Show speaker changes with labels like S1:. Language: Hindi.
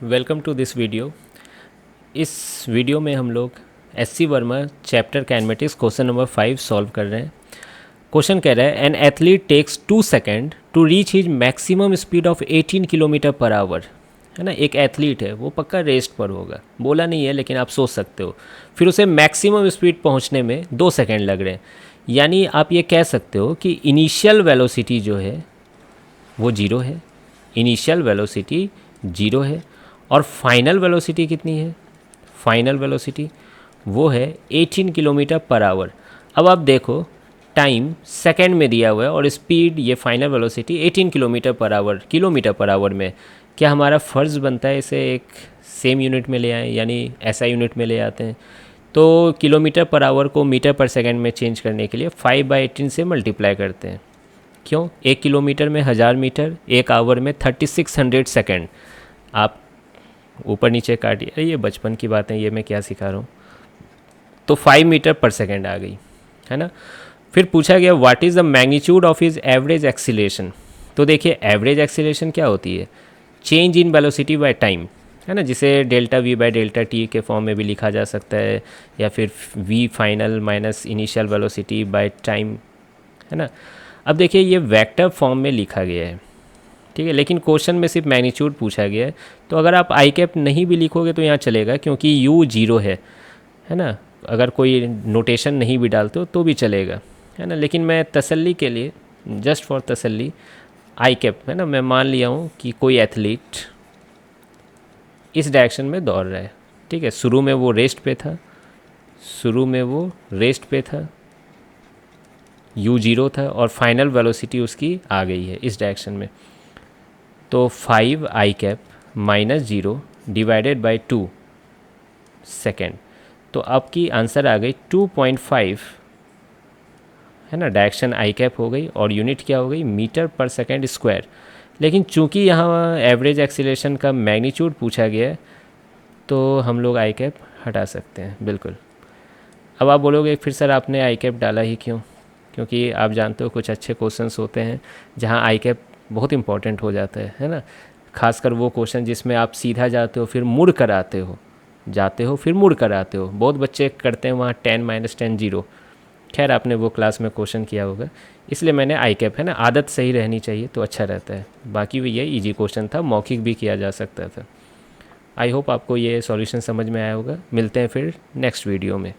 S1: Welcome to this video. इस वीडियो में हम लोग SC Verma chapter kinematics question number 5 solve कर रहे हैं। क्वेश्चन कह रहा है an athlete takes 2 second to reach his maximum speed of 18 kilometre per hour. है ना, एक एथलीट है, वो पक्का रेस्ट पर होगा, बोला नहीं है लेकिन आप सोच सकते हो। फिर उसे मैक्सिमम स्पीड पहुंचने में 2 सेकेंड लग रहे हैं। यानी आप ये कह सकते हो कि इनिशियल वेलोसिटी जो है वो जीरो है, इनिशियल वेलोसिटी जीरो है। और फाइनल वेलोसिटी कितनी है? फाइनल वेलोसिटी वो है 18 किलोमीटर पर आवर। अब आप देखो, टाइम सेकंड में दिया हुआ है और स्पीड ये final velocity 18 kilometre per our में। क्या हमारा फ़र्ज़ बनता है इसे एक सेम यूनिट में ले आएँ, यानी ऐसा यूनिट में ले आते हैं? तो किलोमीटर पर आवर को मीटर पर सेकंड में चेंज करने के लिए 5/18 से मल्टीप्लाई करते हैं। क्यों? 1 किलोमीटर में 1000 मीटर, 1 आवर में 3600 सेकंड। आप ऊपर नीचे काटिए, ये बचपन की बातें, ये मैं क्या सिखा रहा हूँ। तो 5 मीटर पर सेकंड आ गई, है ना। फिर पूछा गया what is the magnitude of his average acceleration. तो देखिए, एवरेज एक्सीलरेशन क्या होती है? Change in velocity by time, है ना, जिसे delta V by delta T के फॉर्म में भी लिखा जा सकता है, या फिर V final minus initial velocity by time, है ना। अब देखिए, ये वेक्टर फॉर्म में लिखा गया है, ठीक है, लेकिन क्वेश्चन में सिर्फ मैग्नीट्यूड पूछा गया है। तो अगर आप आई कैप नहीं भी लिखोगे तो यहाँ चलेगा, क्योंकि यू जीरो है ना। अगर कोई नोटेशन नहीं भी डालते हो तो भी चलेगा, है ना। लेकिन मैं तसल्ली के लिए, जस्ट फॉर तसल्ली, आई कैप, है ना, मैं मान लिया हूँ कि कोई एथलीट इस डायरेक्शन में दौड़ रहा है, ठीक है। शुरू में वो रेस्ट पे था, यू जीरो था, और फाइनल वेलोसिटी उसकी आ गई है इस डायरेक्शन में। तो 5 i cap minus 0 divided by 2 second. तो आपकी आंसर आ गई 2.5, है ना। डायरेक्शन आई कैप हो गई और यूनिट क्या हो गई? मीटर पर सेकेंड स्क्वायर। लेकिन चूंकि यहाँ एवरेज एक्सीलरेशन का मैग्नीट्यूड पूछा गया है, तो हम लोग आई कैप हटा सकते हैं, बिल्कुल। अब आप बोलोगे फिर सर आपने आई कैप डाला ही क्यों? क्योंकि आप जानते हो कुछ अच्छे क्वेश्चंस होते हैं जहाँ आई कैप बहुत इंपॉर्टेंट हो जाता है ना। खासकर वो क्वेश्चन जिसमें आप सीधा जाते हो फिर मुड़ कर आते हो, फिर मुड़ कर आते हो। बहुत बच्चे करते हैं वहाँ 10 - 10 0। खैर, आपने वो क्लास में क्वेश्चन किया होगा, इसलिए मैंने आई कैप, है ना, आदत सही रहनी चाहिए तो अच्छा रहता है। बाकी भी ये इजी क्वेश्चन था, मौखिक भी किया जा सकता था। आई होप आपको ये सॉल्यूशन समझ में आया होगा। मिलते हैं फिर नेक्स्ट वीडियो में।